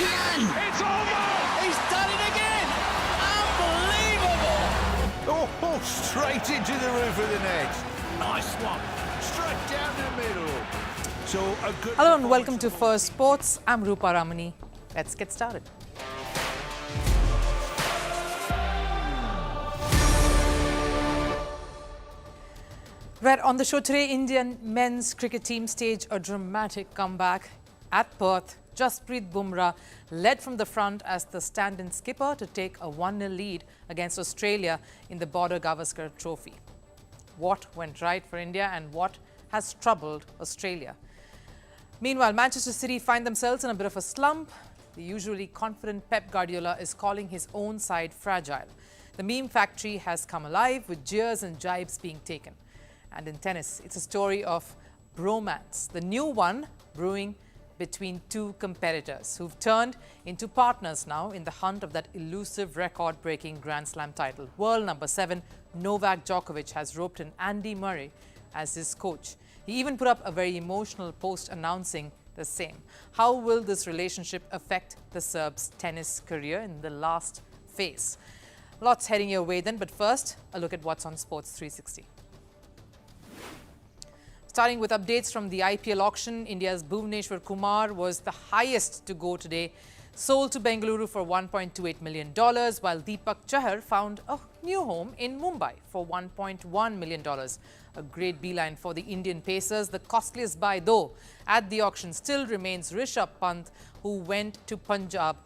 again! It's over! He's done it again! Unbelievable! Oh, straight into the roof of the net. Nice one. Straight down the middle. So a good. Hello and welcome to Firstpost. I'm Rupha Ramani. Let's get started. Right, on the show today, Indian men's cricket team staged a dramatic comeback at Perth. Jasprit Bumrah led from the front as the stand-in skipper to take a 1-0 lead against Australia in the Border-Gavaskar Trophy. What went right for India and what has troubled Australia? Meanwhile, Manchester City find themselves in a bit of a slump. The usually confident Pep Guardiola is calling his own side fragile. The meme factory has come alive with jeers and jibes being taken. And in tennis, it's a story of bromance, the new one brewing between two competitors who've turned into partners now in the hunt of that elusive record-breaking Grand Slam title. World number 7, Novak Djokovic, has roped in Andy Murray as his coach. He even put up a very emotional post announcing the same. How will this relationship affect the Serb's tennis career in the last phase? Lots heading your way then, but first, a look at what's on Sports 360. Starting with updates from the IPL auction, India's Bhuvneshwar Kumar was the highest to go today, sold to Bengaluru for $1.28 million, while Deepak Chahar found a new home in Mumbai for $1.1 million. A great beeline for the Indian Pacers. The costliest buy, though, at the auction still remains Rishabh Pant, who went to Punjab,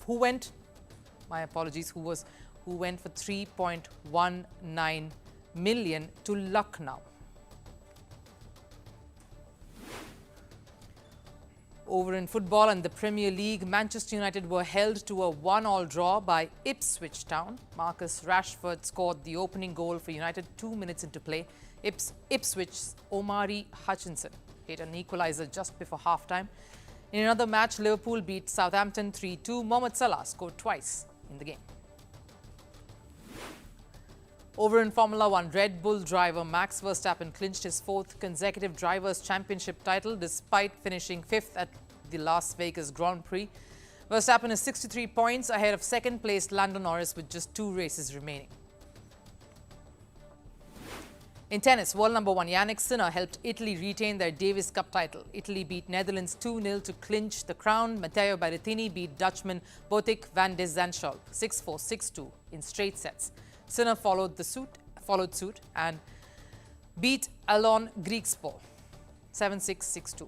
who went for 3.19 million to Lucknow. Over in football and the Premier League, Manchester United were held to a 1-1 draw by Ipswich Town. Marcus Rashford scored the opening goal for United 2 minutes into play. Ipswich's Omari Hutchinson hit an equaliser just before half-time. In another match, Liverpool beat Southampton 3-2. Mohamed Salah scored twice in the game. Over in Formula One, Red Bull driver Max Verstappen clinched his 4th consecutive Drivers' Championship title despite finishing 5th at the Las Vegas Grand Prix. Verstappen is 63 points ahead of second-placed Lando Norris with just 2 races remaining. In tennis, world number 1 Jannik Sinner helped Italy retain their Davis Cup title. Italy beat Netherlands 2-0 to clinch the crown. Matteo Berrettini beat Dutchman Botic van de Zandschulp 6-4, 6-2 in straight sets. Sinner followed suit and beat Alon Griekspoor 7-6, 6-2.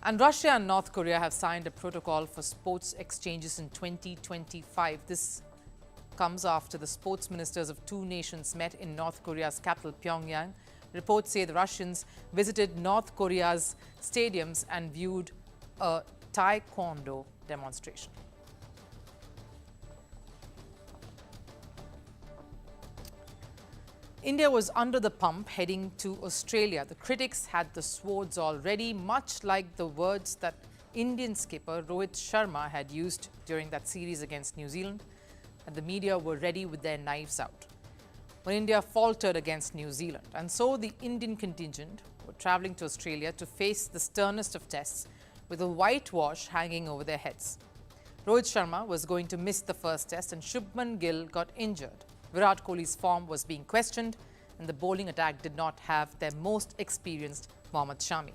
And Russia and North Korea have signed a protocol for sports exchanges in 2025. This comes after the sports ministers of two nations met in North Korea's capital, Pyongyang. Reports say the Russians visited North Korea's stadiums and viewed a taekwondo demonstration. India was under the pump heading to Australia. The critics had the swords already, much like the words that Indian skipper Rohit Sharma had used during that series against New Zealand, and the media were ready with their knives out when India faltered against New Zealand. And so the Indian contingent were travelling to Australia to face the sternest of tests with a whitewash hanging over their heads. Rohit Sharma was going to miss the first test and Shubman Gill got injured. Virat Kohli's form was being questioned and the bowling attack did not have their most experienced Mohammad Shami.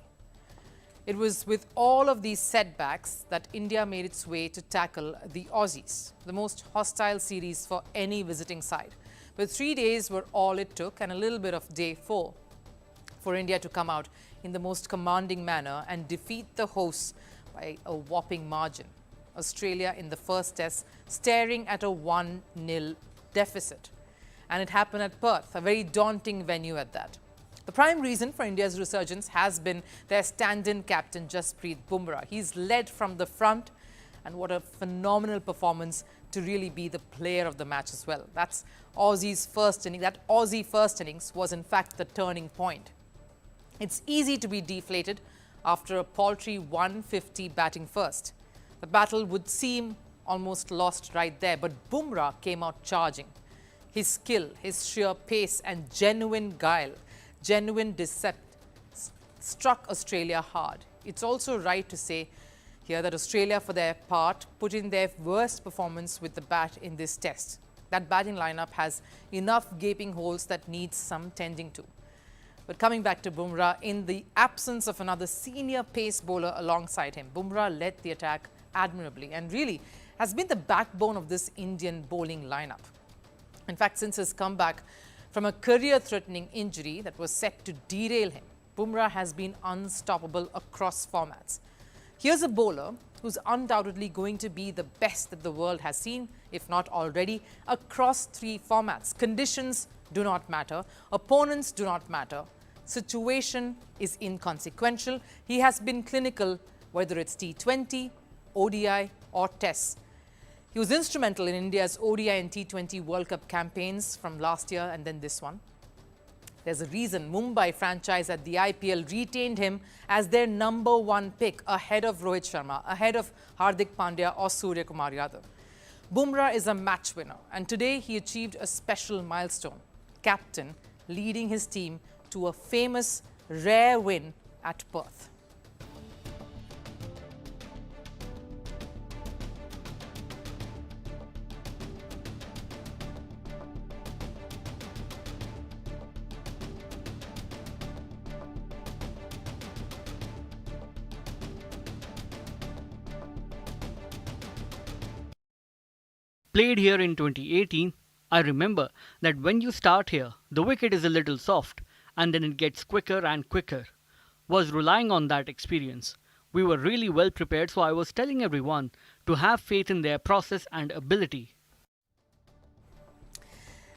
It was with all of these setbacks that India made its way to tackle the Aussies, the most hostile series for any visiting side. But 3 days were all it took and a little bit of day 4 for India to come out in the most commanding manner and defeat the hosts by a whopping margin. Australia in the first test staring at a 1-0 deficit. And it happened at Perth, a very daunting venue at that. The prime reason for India's resurgence has been their stand-in captain Jasprit Bumrah. He's led from the front, and what a phenomenal performance to really be the player of the match as well. That's Aussie's first inning. That Aussie first innings was in fact the turning point. It's easy to be deflated after a paltry 150 batting first. The battle would seem almost lost right there, but Bumrah came out charging. His skill, his sheer pace and genuine guile, genuine deceit struck Australia hard. it's also right to say here that Australia, for their part, put in their worst performance with the bat in this test. That batting lineup has enough gaping holes that needs some tending to. But coming back to Bumrah, in the absence of another senior pace bowler alongside him, Bumrah led the attack admirably and really has been the backbone of this Indian bowling lineup. In fact, since his comeback from a career-threatening injury that was set to derail him, Bumrah has been unstoppable across formats. Here's a bowler who's undoubtedly going to be the best that the world has seen, if not already, across 3 formats. Conditions do not matter. Opponents do not matter. Situation is inconsequential. He has been clinical, whether it's T20, ODI or Tests. He was instrumental in India's ODI and T20 World Cup campaigns from last year and then this one. There's a reason Mumbai franchise at the IPL retained him as their #1 pick ahead of Rohit Sharma, ahead of Hardik Pandya or Surya Kumar Yadav. Bumrah is a match winner and today he achieved a special milestone. Captain leading his team to a famous rare win at Perth. Played here in 2018, I remember that when you start here, the wicket is a little soft and then it gets quicker and quicker. Was relying on that experience. We were really well prepared, so I was telling everyone to have faith in their process and ability.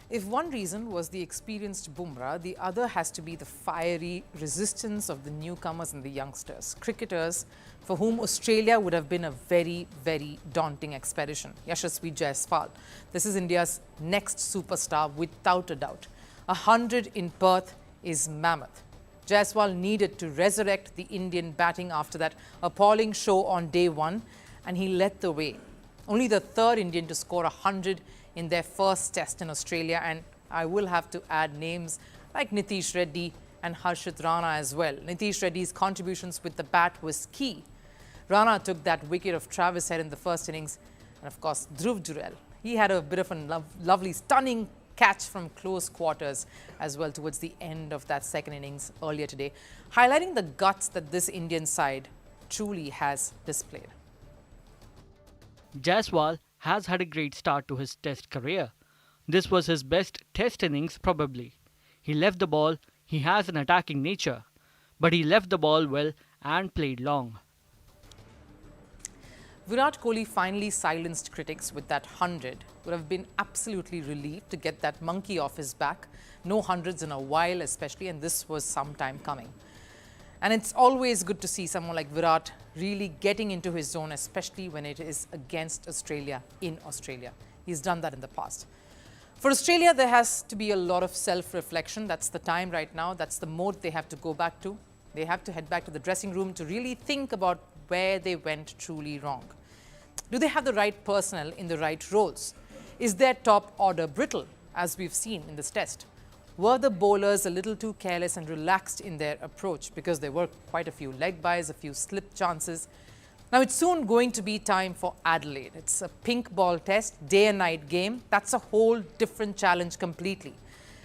If one reason was the experienced Bumrah, the other has to be the fiery resistance of the newcomers and the youngsters, cricketers for whom Australia would have been a very, very daunting expedition. Yashasvi Jaiswal. This is India's next superstar without a doubt. 100 in Perth is mammoth. Jaiswal needed to resurrect the Indian batting after that appalling show on day 1 and he led the way. Only the 3rd Indian to score 100 in their first test in Australia, and I will have to add names like Nitish Reddy and Harshit Rana as well. Nitish Reddy's contributions with the bat was key. Rana took that wicket of Travis Head in the first innings, and of course Dhruv Jurel. He had a bit of a lovely, stunning catch from close quarters as well towards the end of that second innings earlier today, highlighting the guts that this Indian side truly has displayed. Jaiswal has had a great start to his test career. This was his best test innings probably. He left the ball, he has an attacking nature, but he left the ball well and played long. Virat Kohli finally silenced critics with that 100. Would have been absolutely relieved to get that monkey off his back. No hundreds in a while especially, and this was some time coming. And it's always good to see someone like Virat really getting into his zone, especially when it is against Australia in Australia. He's done that in the past. For Australia, there has to be a lot of self-reflection. That's the time right now. That's the mode they have to go back to. They have to head back to the dressing room to really think about where they went truly wrong. Do they have the right personnel in the right roles? Is their top order brittle, as we've seen in this test? Were the bowlers a little too careless and relaxed in their approach because there were quite a few leg byes, a few slip chances? Now it's soon going to be time for Adelaide. It's a pink ball test, day and night game. That's a whole different challenge completely.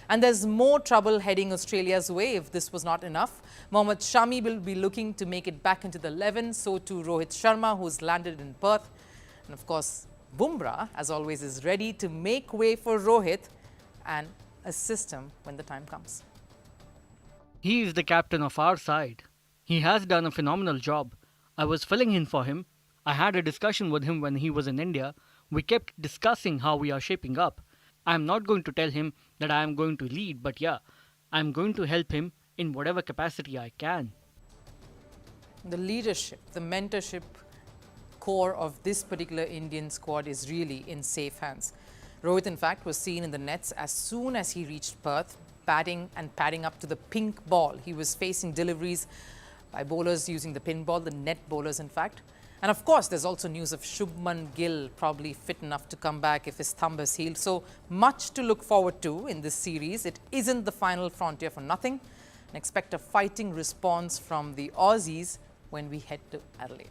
And there's more trouble heading Australia's way if this was not enough. Mohammad Shami will be looking to make it back into the 11. So too Rohit Sharma, who's landed in Perth. And of course, Bumrah, as always, is ready to make way for Rohit and assist him when the time comes. He is the captain of our side. He has done a phenomenal job. I was filling in for him. I had a discussion with him when he was in India. We kept discussing how we are shaping up. I am not going to tell him that I am going to lead, but yeah, I am going to help him in whatever capacity I can. The leadership, the mentorship core of this particular Indian squad is really in safe hands. Rohit, in fact, was seen in the nets as soon as he reached Perth, batting and padding up to the pink ball. He was facing deliveries by bowlers using the pin ball, the net bowlers, in fact. And of course, there's also news of Shubman Gill probably fit enough to come back if his thumb is healed. So much to look forward to in this series. It isn't the final frontier for nothing. And expect a fighting response from the Aussies when we head to Adelaide.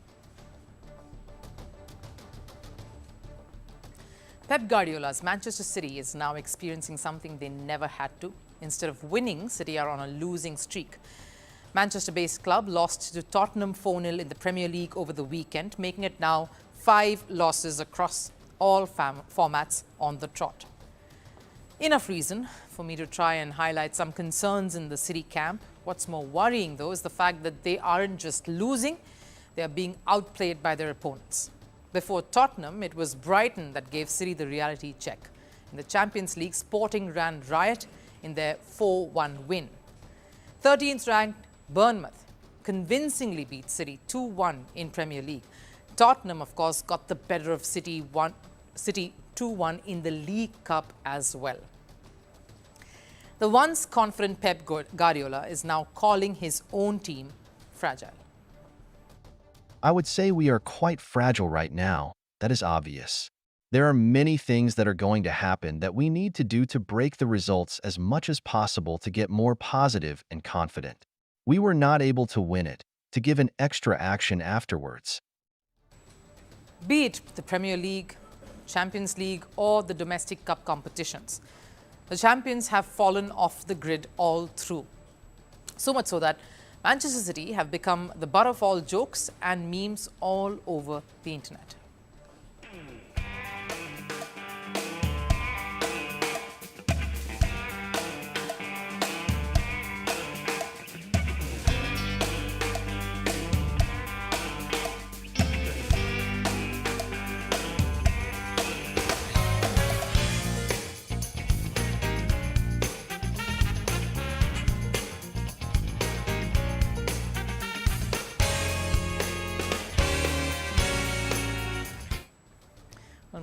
Pep Guardiola's Manchester City is now experiencing something they never had to. Instead of winning, City are on a losing streak. Manchester-based club lost to Tottenham 4-0 in the Premier League over the weekend, making it now 5 losses across all formats on the trot. Enough reason for me to try and highlight some concerns in the City camp. What's more worrying, though, is the fact that they aren't just losing, they are being outplayed by their opponents. Before Tottenham, it was Brighton that gave City the reality check. In the Champions League, Sporting ran riot in their 4-1 win. 13th ranked Bournemouth convincingly beat City 2-1 in Premier League. Tottenham, of course, got the better of City 2-1 in the League Cup as well. The once confident Pep Guardiola is now calling his own team fragile. I would say we are quite fragile right now. That is obvious. There are many things that are going to happen that we need to do to break the results as much as possible to get more positive and confident. We were not able to win it, to give an extra action afterwards. Be it the Premier League, Champions League or the domestic cup competitions, the champions have fallen off the grid all through. So much so that Manchester City have become the butt of all jokes and memes all over the internet.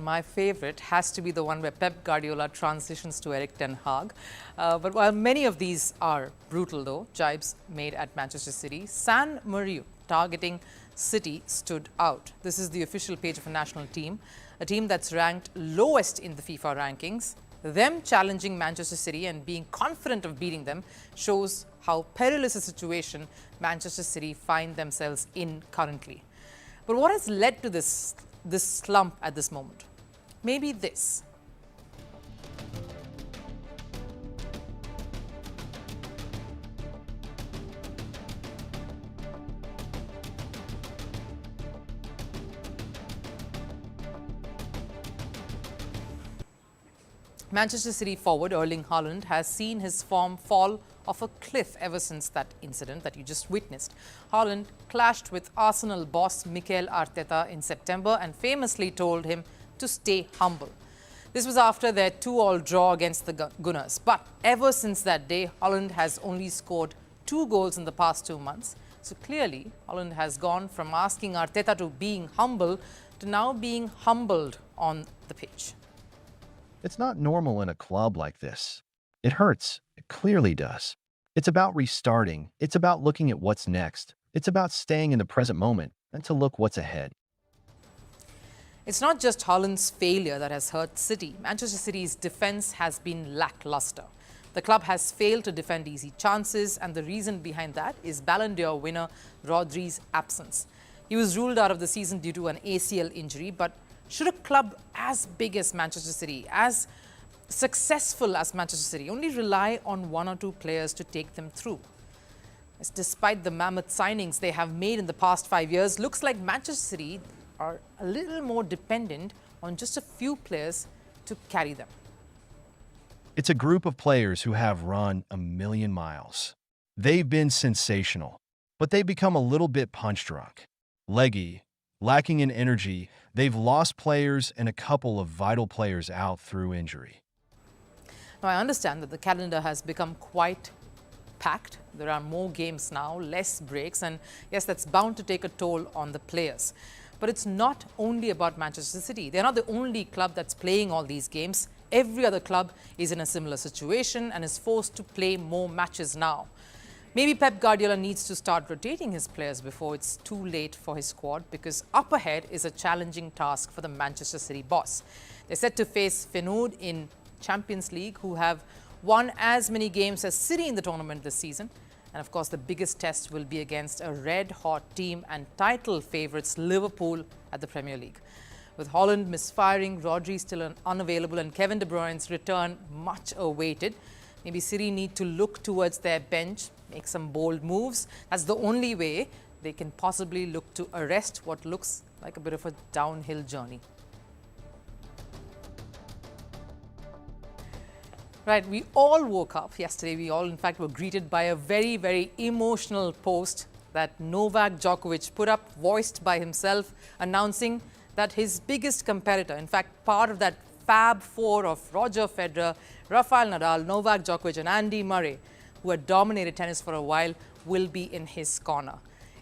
My favorite has to be the one where Pep Guardiola transitions to Eric Ten Hag. But while many of these are brutal, though, jibes made at Manchester City, San Marino targeting City stood out. This is the official page of a national team, a team that's ranked lowest in the FIFA rankings. Them challenging Manchester City and being confident of beating them shows how perilous a situation Manchester City find themselves in currently. But what has led to this slump at this moment? Maybe this. Manchester City forward Erling Haaland has seen his form fall off a cliff ever since that incident that you just witnessed. Haaland clashed with Arsenal boss Mikel Arteta in September and famously told him to stay humble. This was after their 2-2 draw against the Gunners. But ever since that day, Haaland has only scored 2 goals in the past 2 months. So clearly, Haaland has gone from asking Arteta to being humble to now being humbled on the pitch. It's not normal in a club like this. It hurts. It clearly does. It's about restarting. It's about looking at what's next. It's about staying in the present moment and to look what's ahead. It's not just Haaland's failure that has hurt City. Manchester City's defence has been lacklustre. The club has failed to defend easy chances, and the reason behind that is Ballon d'Or winner Rodri's absence. He was ruled out of the season due to an ACL injury, but should a club as big as Manchester City, as successful as Manchester City, only rely on 1 or 2 players to take them through? As despite the mammoth signings they have made in the past 5 years, looks like Manchester City are a little more dependent on just a few players to carry them. It's a group of players who have run a million miles. They've been sensational, but they've become a little bit punch-drunk, leggy, lacking in energy. They've lost players and a couple of vital players out through injury. Now, I understand that the calendar has become quite packed. There are more games now, less breaks, and yes, that's bound to take a toll on the players. But it's not only about Manchester City. They're not the only club that's playing all these games. Every other club is in a similar situation and is forced to play more matches now. Maybe Pep Guardiola needs to start rotating his players before it's too late for his squad, because up ahead is a challenging task for the Manchester City boss. They're set to face Feyenoord in Champions League, who have won as many games as City in the tournament this season. And of course, the biggest test will be against a red-hot team and title favourites Liverpool at the Premier League. With Holland misfiring, Rodri still unavailable and Kevin De Bruyne's return much awaited, maybe City need to look towards their bench, make some bold moves. That's the only way they can possibly look to arrest what looks like a bit of a downhill journey. Right, we all woke up yesterday. We all, in fact, were greeted by a very, very emotional post that Novak Djokovic put up, voiced by himself, announcing that his biggest competitor, in fact, part of that Fab Four of Roger Federer, Rafael Nadal, Novak Djokovic and Andy Murray, who had dominated tennis for a while, will be in his corner.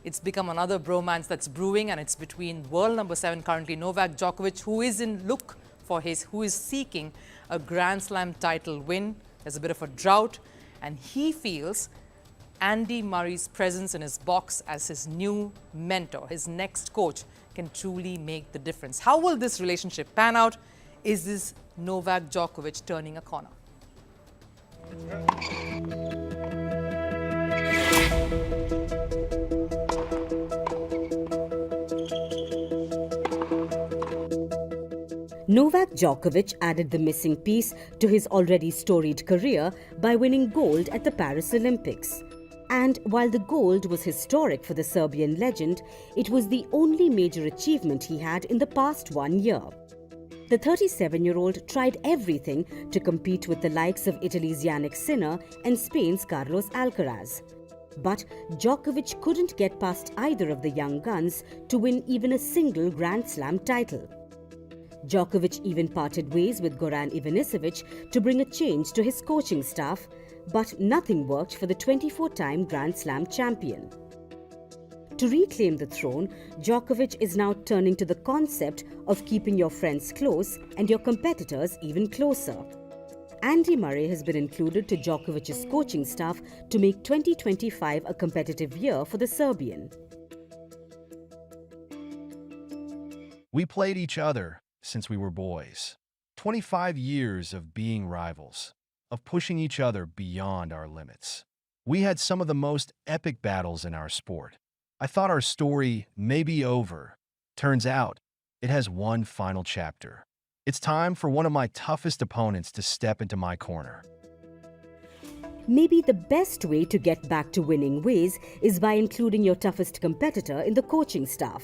It's become another bromance that's brewing, and it's between world number 7 currently, Novak Djokovic, who is seeking a Grand Slam title win. There's a bit of a drought, and he feels Andy Murray's presence in his box as his new mentor, his next coach, can truly make the difference. How will this relationship pan out? Is this Novak Djokovic turning a corner? Novak Djokovic added the missing piece to his already storied career by winning gold at the Paris Olympics. And while the gold was historic for the Serbian legend, it was the only major achievement he had in the past 1 year. The 37-year-old tried everything to compete with the likes of Italy's Yannick Sinner and Spain's Carlos Alcaraz. But Djokovic couldn't get past either of the young guns to win even a single Grand Slam title. Djokovic even parted ways with Goran Ivanisevic to bring a change to his coaching staff, but nothing worked for the 24-time Grand Slam champion. To reclaim the throne, Djokovic is now turning to the concept of keeping your friends close and your competitors even closer. Andy Murray has been included to Djokovic's coaching staff to make 2025 a competitive year for the Serbian. We played each other since we were boys. 25 years of being rivals, of pushing each other beyond our limits. We had some of the most epic battles in our sport. I thought our story may be over. Turns out, it has one final chapter. It's time for one of my toughest opponents to step into my corner. Maybe the best way to get back to winning ways is by including your toughest competitor in the coaching staff.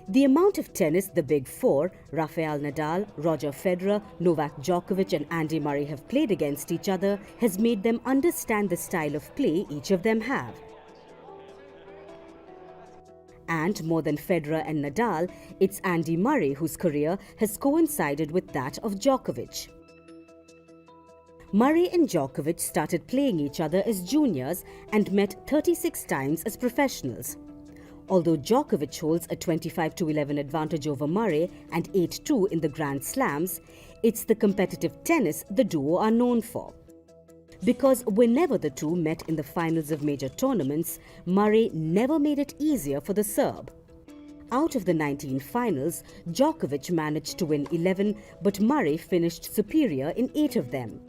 The amount of tennis the Big Four, Rafael Nadal, Roger Federer, Novak Djokovic and Andy Murray have played against each other has made them understand the style of play each of them have. And more than Federer and Nadal, it's Andy Murray whose career has coincided with that of Djokovic. Murray and Djokovic started playing each other as juniors and met 36 times as professionals. Although Djokovic holds a 25-11 advantage over Murray and 8-2 in the Grand Slams, it's the competitive tennis the duo are known for. Because whenever the two met in the finals of major tournaments, Murray never made it easier for the Serb. Out of the 19 finals, Djokovic managed to win 11, but Murray finished superior in 8 of them.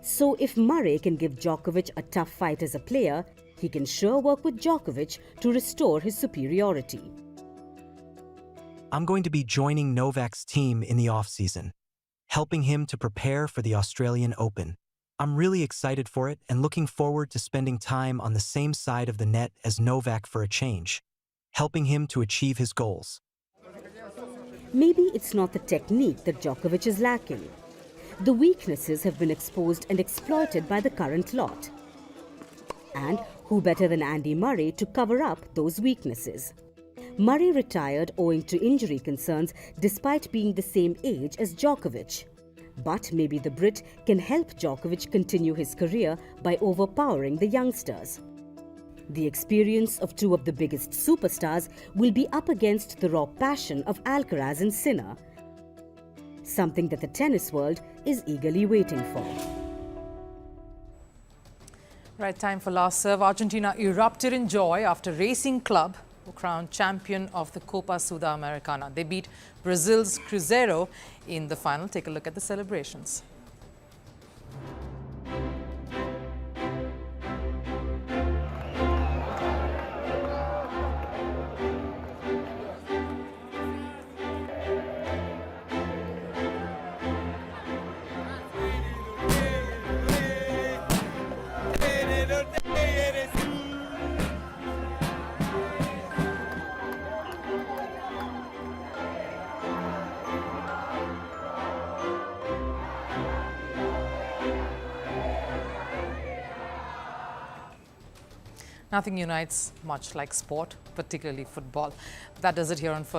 So if Murray can give Djokovic a tough fight as a player, he can sure work with Djokovic to restore his superiority. I'm going to be joining Novak's team in the off-season, helping him to prepare for the Australian Open. I'm really excited for it and looking forward to spending time on the same side of the net as Novak for a change, helping him to achieve his goals. Maybe it's not the technique that Djokovic is lacking. The weaknesses have been exposed and exploited by the current lot. And who better than Andy Murray to cover up those weaknesses? Murray retired owing to injury concerns despite being the same age as Djokovic. But maybe the Brit can help Djokovic continue his career by overpowering the youngsters. The experience of two of the biggest superstars will be up against the raw passion of Alcaraz and Sinner, something that the tennis world is eagerly waiting for. Right, time for last serve. Argentina erupted in joy after Racing Club were crowned champion of the Copa Sudamericana. They beat Brazil's Cruzeiro in the final. Take a look at the celebrations. Nothing unites much like sport, particularly football. That does it here on First.